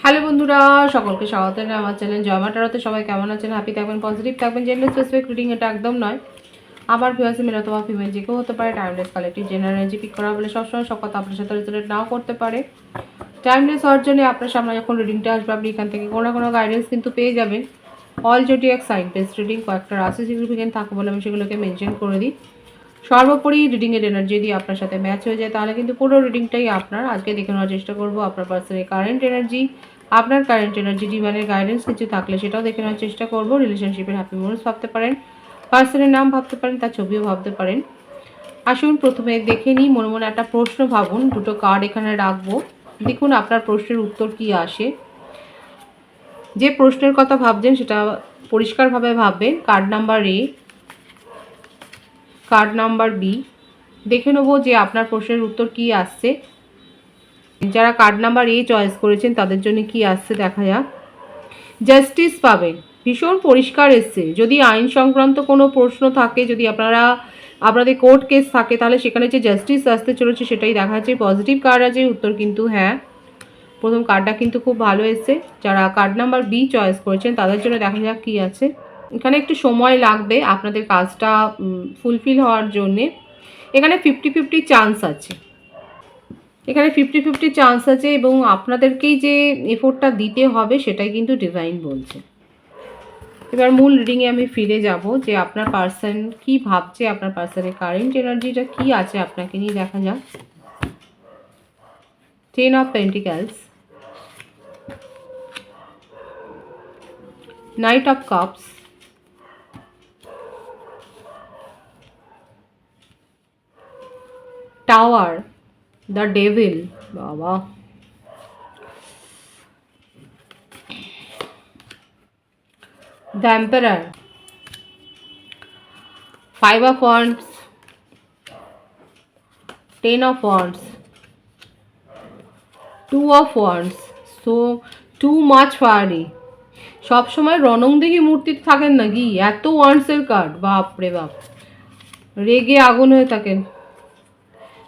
Hello বন্ধুরা, সকলকে স্বাগত জানাই আমার চ্যানেল জয় মা ট্যারোতে। সবাই কেমন আছেন? হ্যাপি থাকবেন, পজিটিভ থাকবেন। জেন্ডার স্পেসিফিক রিডিং এটা একদম নয়। আমার ভিউয়ার্স মেল অথবা ফিমেল যে কেউ হতে পারে। Timeless collective general energy pick করা বলে সবসময় সব কথা আপনার সাথে রিলেটেড নাও করতে পারে। টাইমলেস হওয়ার জন্য আপনার সামনে যখন রিডিংটা আসবে আপনি এখান থেকে কোনো না কোনো গাইডেন্স কিন্তু পেয়ে যাবেন। All zodiac sign best reading কয়েকটা রাশি সিগনিফিকেন্ট থাকে বলে আমি সেগুলোকে মেনশন করে দিই। সর্বোপরি রিডিংয়ের এনার্জি যদি আপনার সাথে ম্যাচ হয়ে যায় তাহলে কিন্তু পুরো রিডিংটাই আপনার। আজকে দেখে নেওয়ার চেষ্টা করবো আপনার পার্সনের কারেন্ট এনার্জি, আপনার কারেন্ট এনার্জি ডিভাইনের গাইডেন্স কিছু থাকলে সেটাও দেখে নেওয়ার চেষ্টা করবো। রিলেশনশিপের হ্যাপি মোমেন্টস ভাবতে পারেন, পার্সনের নাম ভাবতে পারেন, তার ছবিও ভাবতে পারেন। আসুন প্রথমে দেখে নিই, মনে মনে একটা প্রশ্ন ভাবুন। দুটো কার্ড এখানে রাখবো, দেখুন আপনার প্রশ্নের উত্তর কি আসে। যে প্রশ্নের কথা ভাবছেন সেটা পরিষ্কারভাবে ভাববেন। Card number A, card number B. দেখে নেবো যে আপনার প্রশ্নের উত্তর কি আসছে। যারা কার্ড নাম্বার এ চয়েস করেছেন তাদের জন্য কি আসছে দেখা যাক। জাস্টিস পাবেন, ভীষণ পরিষ্কার এসছে। যদি আইন সংক্রান্ত কোনো প্রশ্ন থাকে, যদি আপনাদের কোর্ট কেস থাকে, তাহলে সেখানে যে জাস্টিস আসতে চলেছে সেটাই দেখা যাচ্ছে। পজিটিভ কার্ড আছে, উত্তর কিন্তু হ্যাঁ। প্রথম কার্ডটা কিন্তু খুব ভালো এসছে। যারা কার্ড নাম্বার বি চয়েস করেছেন তাদের জন্য দেখা যাক কী আছে। এখানে একটু সময় লাগবে আপনাদের কাজটা ফুলফিল হওয়ার জন্যে। এখানে 50-50 চান্স আছে, এখানে 50-50 চান্স আছে এবং আপনাদেরকেই যে এফোর্টটা দিতে হবে সেটাই কিন্তু ডিভাইন বলছে। এবার মূল রিডিংয়ে আমি ফিরে যাব যে আপনার পার্সন কি ভাবছে, আপনার পার্সনের কারেন্ট এনার্জিটা কি আছে আপনাকে নিয়ে দেখা যাক। 10 of পেন্টিক্যালস, night of cups, tower, the devil, বাবা, the emperor, 5 of wands, 10 of wands, 2 of wands. So too much fiery. সবসময় রণংদেহী মূর্তিতে থাকেন নাকি? এত ওয়ান্ডসের কার্ড, বাপ রে বাপ, রেগে আগুন হয়ে থাকেন।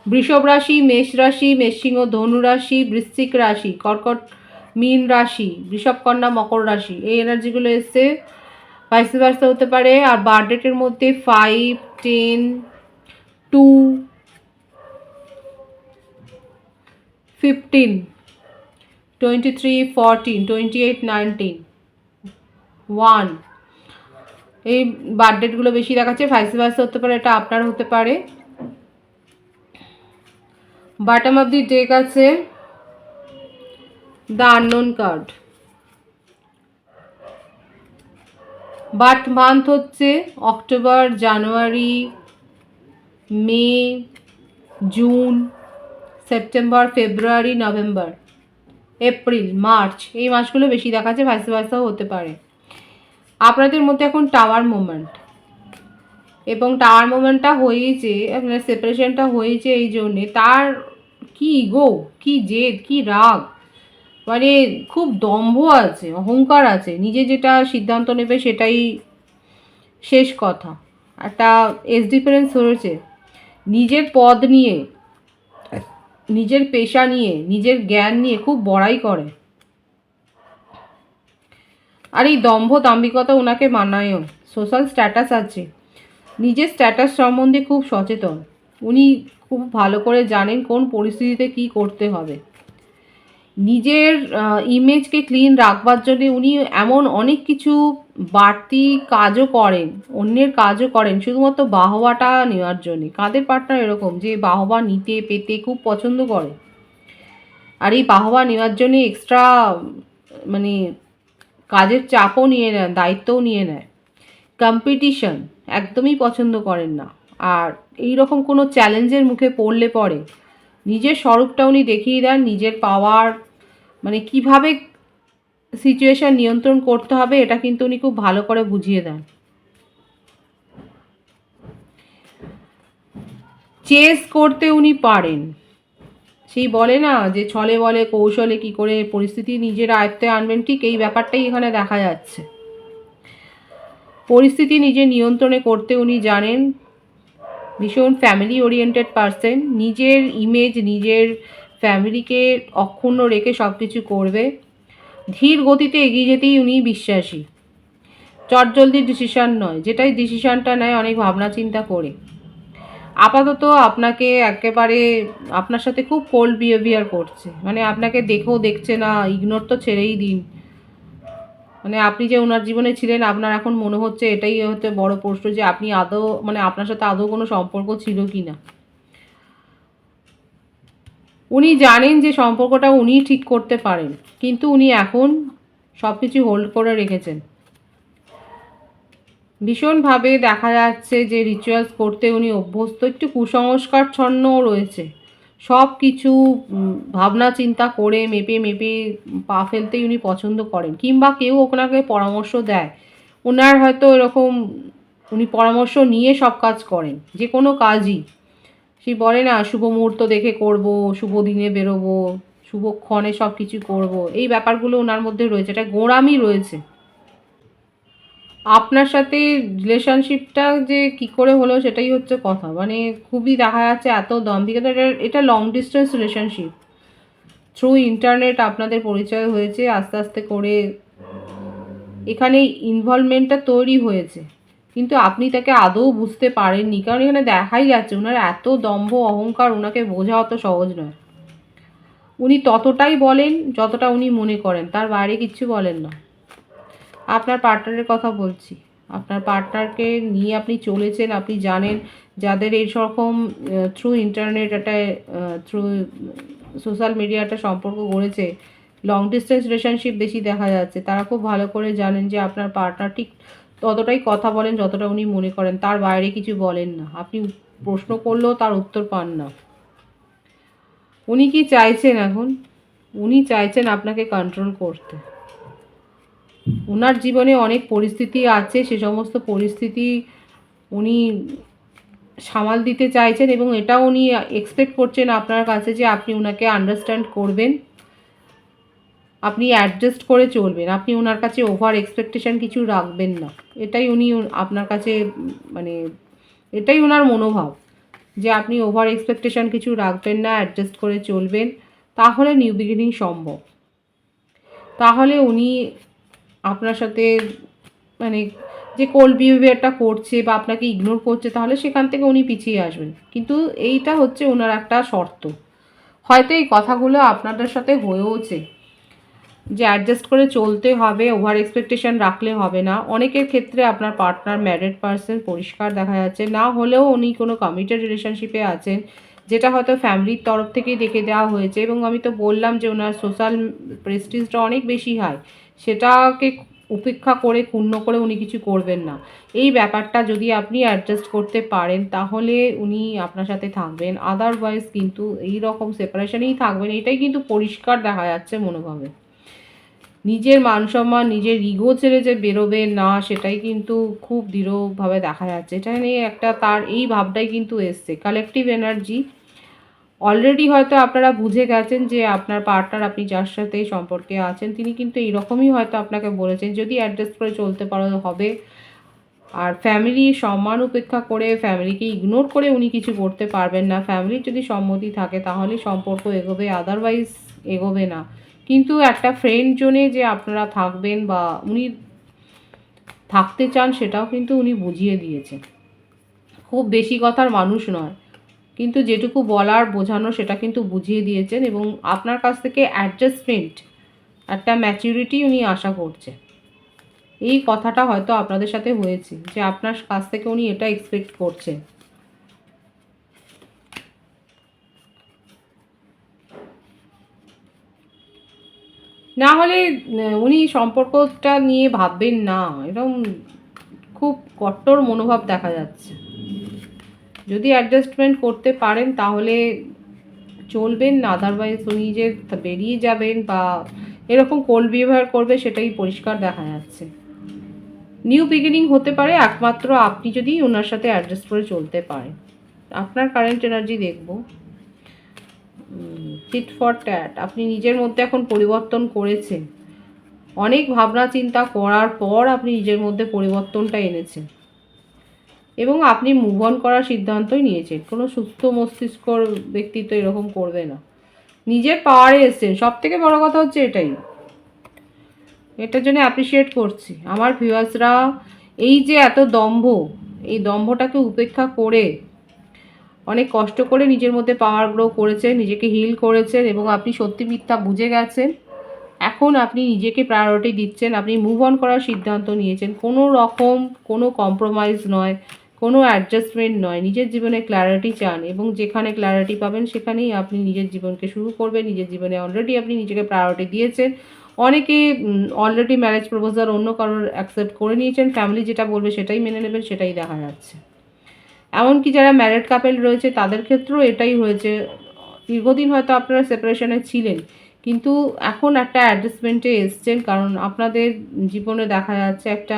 বৃষভ রাশি, মেষ রাশি, মেষসিংহ, ধনু রাশি, বৃশ্চিক রাশি, কর্কট, মীন রাশি, বৃষভ, কন্যা, মকর রাশি, এই এনার্জিগুলো এসছে। ভাইস ভার্সা হতে পারে। আর বার্থডেটের মধ্যে 5, 10, 2, 15, 23, 14, 28, 19, 1, এই বার্থডেটগুলো বেশি দেখাচ্ছে। ভাইস ভার্সা হতে পারে, এটা আপনার হতে পারে। বটম অফ দি ডেক আছে the unknown card. Birth month হচ্ছে অক্টোবর, জানুয়ারি, মে, জুন, সেপ্টেম্বর, ফেব্রুয়ারি, নভেম্বর, এপ্রিল, মার্চ, এই মাসগুলো বেশি দেখাচ্ছে। ভাইস ভার্সাও হতে পারে। আপনাদের মধ্যে এখন টাওয়ার মুভমেন্ট, এবং টাওয়ার মুভমেন্টটা হয়েছে, আপনার সেপারেশনটা হয়েছে এই জন্যে। তার কি ইগো, কি জেদ, কি রাগ, মানে খুব দম্ভ আছে, অহংকার আছে। নিজে যেটা সিদ্ধান্ত নেবে সেটাই শেষ কথা। একটা এজ ডিফারেন্স হয়েছে। নিজের পদ নিয়ে, নিজের পেশা নিয়ে, নিজের জ্ঞান নিয়ে খুব বড়াই করে। আর এই দম্ভ দাম্ভিকতা ওনাকে মানায়ও। সোশ্যাল স্ট্যাটাস আছে, নিজের স্ট্যাটাস সম্বন্ধে খুব সচেতন। উনি খুব ভালো করে জানেন কোন পরিস্থিতিতে কি করতে হবে। নিজের ইমেজকে ক্লিন রাখবার জন্য উনি এমন অনেক কিছু বাড়তি কাজও করেন, অন্যের কাজও করেন শুধুমাত্র বাহবাটা নেওয়ার জন্যে। কাদের পার্টনার এরকম যে বাহবা নিতে পেতে খুব পছন্দ করে, আর এই বাহবা নেওয়ার জন্যে এক্সট্রা মানে কাজের চাপও নিয়ে নেন, দায়িত্বও নিয়ে নেয়। কম্পিটিশন একদমই পছন্দ করেন না। আর এই রকম কোনো চ্যালেঞ্জের মুখে পড়লে পরে নিজের স্বরূপটা উনি দেখিয়ে দেন। নিজের পাওয়ার, মানে কিভাবে সিচুয়েশন নিয়ন্ত্রণ করতে হবে এটা কিন্তু উনি খুব ভালো করে বুঝিয়ে দেন। চেস করতে উনি পারেন। সেই বলে না যে ছলে বলে কৌশলে কি করে পরিস্থিতি নিজের আয়ত্তে আনবেন, ঠিক এই ব্যাপারটাই এখানে দেখা যাচ্ছে। পরিস্থিতি নিজের নিয়ন্ত্রণে করতে উনি জানেন। ভীষণ ফ্যামিলি ওরিয়েন্টেড পারসন। নিজের ইমেজ, নিজের ফ্যামিলিকে অক্ষুণ্ণ রেখে সব কিছু করবে। ধীর গতিতে এগিয়ে যেতেই উনি বিশ্বাসী, চটজলদি ডিসিশান নয়, যেটাই ডিসিশানটা নেয় অনেক ভাবনা চিন্তা করে। আপাতত আপনাকে একেবারে আপনার সাথে খুব কোল্ড বিহেভিয়ার করছে, মানে আপনাকে দেখেও দেখছে না, ইগনোর তো ছেড়েই দিন। মানে আপনি যে ওনার জীবনে ছিলেন, আপনার এখন মনে হচ্ছে এটাই হচ্ছে বড় প্রশ্ন যে আপনি আদৌ, মানে আপনার সাথে আদৌ কোনো সম্পর্ক ছিল কি না। উনি জানেন যে সম্পর্কটা উনিই ঠিক করতে পারেন, কিন্তু উনি এখন সব কিছু হোল্ড করে রেখেছেন। ভীষণভাবে দেখা যাচ্ছে যে রিচুয়ালস করতে উনি অভ্যস্ত, একটু কুসংস্কারচ্ছন্নও রয়েছে। সব কিছু ভাবনা চিন্তা করে মেপে মেপে পা ফেলতেই উনি পছন্দ করেন, কিংবা কেউ ওনাকে পরামর্শ দেয়, ওনার হয়তো এরকম উনি পরামর্শ নিয়ে সব কাজ করেন, যে কোনো কাজই। সেই বলে না, শুভ মুহূর্ত দেখে করব, শুভ দিনে বেরোবো, শুভক্ষণে সব কিছু করবো, এই ব্যাপারগুলো ওনার মধ্যে রয়েছে, এটা গোঁড়ামি রয়েছে। আপনার সাথে রিলেশনশিপটা যে কি করে হলো সেটাই হচ্ছে কথা, মানে খুবই দেখা যাচ্ছে এত দাম্ভিকতা। এটা long distance relationship, through internet আপনাদের পরিচয় হয়েছে, আস্তে আস্তে করে এখানে ইনভলভমেন্টটা তৈরি হয়েছে, কিন্তু আপনি তাকে আদৌ বুঝতে পারেননি, কারণ এখানে দেখাই যাচ্ছে ওনার এত দম্ভ অহংকার, ওনাকে বোঝা অত সহজ নয়। উনি ততটাই বলেন যতটা উনি মনে করেন, তার বাইরে কিচ্ছু বলেন না। আপনার পার্টনারের কথা বলছি, আপনার পার্টনারকে নিয়ে আপনি চলেছেন, আপনি জানেন যাদের এইরকম থ্রু ইন্টারনেট একটা থ্রু সোশ্যাল মিডিয়া একটা সম্পর্ক গড়েছে, লং ডিস্টেন্স রিলেশনশিপ বেশি দেখা যাচ্ছে, তারা খুব ভালো করে জানেন যে আপনার পার্টনার ঠিক ততটাই কথা বলেন যতটা উনি মনে করেন, তার বাইরে কিছু বলেন না। আপনি প্রশ্ন করলেও তার উত্তর পান না। উনি কি চাইছেন এখন? উনি চাইছেন আপনাকে কন্ট্রোল করতে। ওনার জীবনে অনেক পরিস্থিতি আছে, সে সমস্ত পরিস্থিতি উনি সামাল দিতে চাইছেন, এবং এটা উনি এক্সপেক্ট করছেন আপনার কাছে যে আপনি ওনাকে আন্ডারস্ট্যান্ড করবেন, আপনি অ্যাডজাস্ট করে চলবেন, আপনি ওনার কাছে ওভার এক্সপেকটেশন কিছু রাখবেন না। এটাই উনি আপনার কাছে, মানে এটাই ওনার মনোভাব, যে আপনি ওভার এক্সপেকটেশন কিছু রাখবেন না, অ্যাডজাস্ট করে চলবেন, তাহলে নিউ বিগিনিং সম্ভব। তাহলে উনি আপনার সাথে, মানে যে কোল্ড বিহেভিয়ারটা করছে বা আপনাকে ইগনোর করছে, তাহলে সেখান থেকে উনি পিছিয়ে আসবেন। কিন্তু এইটা হচ্ছে ওনার একটা শর্ত, হয়তো এই কথাগুলো আপনাদের সাথে হয়েওছে, যে অ্যাডজাস্ট করে চলতে হবে, ওভার এক্সপেকটেশন রাখলে হবে না। অনেকের ক্ষেত্রে আপনার পার্টনার ম্যারিড পারসন পরিষ্কার দেখা যাচ্ছে, না হলেও উনি কোনো কমিটেড রিলেশনশিপে আছেন, যেটা হয়তো ফ্যামিলির তরফ থেকেই দেখে দেওয়া হয়েছে। এবং আমি তো বললাম যে ওনার সোশ্যাল প্রেস্টিজটা অনেক বেশি হাই, সেটাকে উপেক্ষা করে ক্ষুণ্ণ করে উনি কিছু করবেন না। এই ব্যাপারটা যদি আপনি অ্যাডজাস্ট করতে পারেন, তাহলে উনি আপনার সাথে থাকবেন, আদারওয়াইজ কিন্তু এই রকম সেপারেশনেই থাকবেন, এটাই কিন্তু পরিষ্কার দেখা যাচ্ছে মনোভাবে। নিজের মান সম্মান, নিজের ইগো ছেড়ে যে বেরোবে না, সেটাই কিন্তু খুব দৃঢ়ভাবে দেখা যাচ্ছে। এটা নিয়ে একটা তার এই ভাবটাই কিন্তু এসছে, কালেকটিভ এনার্জি। অলরেডি হয়তো আপনারা বুঝে গেছেন যে আপনার পার্টনার, আপনি যার সাথে সম্পর্কে আছেন, তিনি কিন্তু এইরকমই হয়তো আপনাকে বলেছেন, যদি অ্যাডজাস্ট করে চলতে পারো হবে। আর ফ্যামিলি সম্মান উপেক্ষা করে, ফ্যামিলিকে ইগনোর করে উনি কিছু করতে পারবেন না। ফ্যামিলির যদি সম্মতি থাকে তাহলে সম্পর্ক এগোবে, আদারওয়াইজ এগোবে না। কিন্তু একটা ফ্রেন্ড জোনে যে আপনারা থাকবেন বা উনি থাকতে চান, সেটাও কিন্তু উনি বুঝিয়ে দিয়েছেন। খুব বেশি কথার মানুষ নয়, কিন্তু যেটুকু বলার বোঝানো সেটা কিন্তু বুঝিয়ে দিয়েছেন, এবং আপনার কাছ থেকে অ্যাডজাস্টমেন্ট, একটা ম্যাচুরিটি উনি আশা করছেন। এই কথাটা হয়তো আপনাদের সাথে হয়েছে, যে আপনার কাছ থেকে উনি এটা এক্সপেক্ট করছেন। না হলে উনি সম্পর্কটা নিয়ে ভাববেন না, এরকম খুব কট্টর মনোভাব দেখা যাচ্ছে। যদি অ্যাডজাস্টমেন্ট করতে পারেন তাহলে চলবেন, না আদারওয়াইজ উনি যে বেরিয়ে যাবেন বা এরকম কোল্ড বিহেভিয়ার করবে, সেটাই পরিষ্কার দেখা যাচ্ছে। নিউ বিগিনিং হতে পারে একমাত্র আপনি যদি ওনার সাথে অ্যাডজাস্ট করে চলতে পারেন। আপনার কারেন্ট এনার্জি দেখব টিট ফর ট্যাট, আপনি নিজের মধ্যে এখন পরিবর্তন করেছেন, অনেক ভাবনা চিন্তা করার পর আপনি নিজের মধ্যে পরিবর্তনটা এনেছেন, এবং আপনি মুভ অন করার সিদ্ধান্তই নিয়েছেন। কোনো সুস্থ মস্তিষ্কর ব্যক্তি তো এরকম করবে না, নিজের পাওয়ারে এসছেন। সব থেকে বড় কথা হচ্ছে এটাই, এটার জন্য অ্যাপ্রিসিয়েট করছি। আমার ভিউয়ার্সরা এই যে এত দম্ভ, এই দম্ভটাকে উপেক্ষা করে অনেক কষ্ট করে নিজের মধ্যে পাওয়ার গ্রো করেছেন, নিজেকে হিল করেছেন এবং আপনি সত্যি মিথ্যা বুঝে গেছেন। এখন আপনি নিজেকে প্রায়োরিটি দিচ্ছেন, আপনি মুভ অন করার সিদ্ধান্ত নিয়েছেন। কোনো রকম কোনো কম্প্রোমাইজ নয়, কোনো অ্যাডজাস্টমেন্ট নয়, নিজের জীবনে ক্ল্যারিটি চান এবং যেখানে ক্ল্যারিটি পাবেন সেখানেই আপনি নিজের জীবনকে শুরু করবেন। নিজের জীবনে অলরেডি আপনি নিজেকে প্রায়োরিটি দিয়েছেন। অনেকে অলরেডি ম্যারেজ প্রপোজাল অন্য কারোর অ্যাকসেপ্ট করে নিয়েছেন, ফ্যামিলি যেটা বলবে সেটাই মেনে নেবেন, সেটাই দেখা যাচ্ছে। এমনকি যারা ম্যারিড কাপেল রয়েছে তাদের ক্ষেত্রেও এটাই হয়েছে। দীর্ঘদিন হয়তো আপনারা সেপারেশনে ছিলেন, কিন্তু এখন একটা অ্যাডজাস্টমেন্টে এসছেন, কারণ আপনাদের জীবনে দেখা যাচ্ছে একটা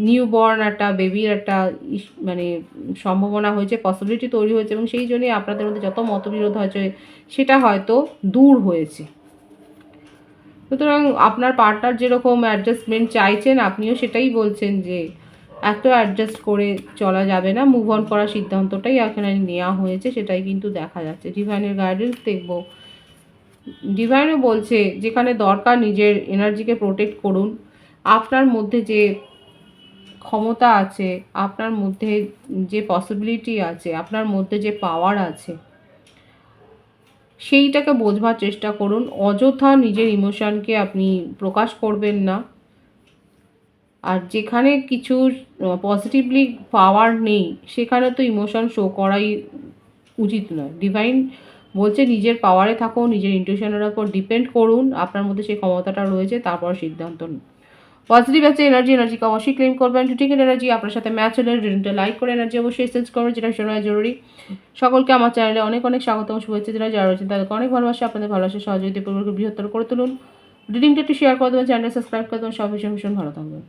নিউ বর্ন একটা বেবির একটা মানে সম্ভাবনা হয়েছে, পসিবিলিটি তৈরি হয়েছে এবং সেই জন্যই আপনাদের মধ্যে যত মতবিরোধ হয়েছে সেটা হয়তো দূর হয়েছে। সুতরাং আপনার পার্টনার যেরকম অ্যাডজাস্টমেন্ট চাইছেন আপনিও সেটাই বলছেন যে এত অ্যাডজাস্ট করে চলা যাবে না, মুভ অন করার সিদ্ধান্তটাই এখানে নেওয়া হয়েছে, সেটাই কিন্তু দেখা যাচ্ছে। ডিভাইনের গাইডেন্স দেখব, ডিভাইনও বলছে যেখানে দরকার নিজের এনার্জিকে প্রোটেক্ট করুন। আপনার মধ্যে যে ক্ষমতা আছে, আপনার মধ্যে যে পসিবিলিটি আছে, আপনার মধ্যে যে পাওয়ার আছে সেইটাকে বোঝবার চেষ্টা করুন। অযথা নিজের ইমোশনকে আপনি প্রকাশ করবেন না। আর যেখানে কিছু পজিটিভলি পাওয়ার নেই সেখানে তো ইমোশন শো করাই উচিত নয়। ডিভাইন বলছে নিজের পাওয়ারে থাকুন, নিজের ইনটিউশনের ওপর ডিপেন্ড করুন, আপনার মধ্যে সেই ক্ষমতাটা রয়েছে, তারপর সিদ্ধান্ত নিন। পজিটিভ আছে এনার্জিকে অবশ্যই ক্লেম করবেন। টুটিকের এনার্জি আপনার সাথে ম্যাচ হলে রিডিংটা লাইক করে এনার্জি অবশ্যই এক্সচেঞ্জ করবেন, যেটা ভীষণ জরুরি। সকলকে আমার চ্যানেলে অনেক অনেক স্বাগত এবং শুভেচ্ছা জানাই। যারা রয়েছেন তাদেরকে অনেক ভালোবাসা, আপনাদের ভালোবাসা সহযোগিতা পূর্বক বৃহত্তর করে তুলুন। রিডিংটা একটু শেয়ার করে দেবেন, চ্যানেলটা সাবস্ক্রাইব করে দেবেন। সব ভীষণ ভীষণ ভালো থাকবেন।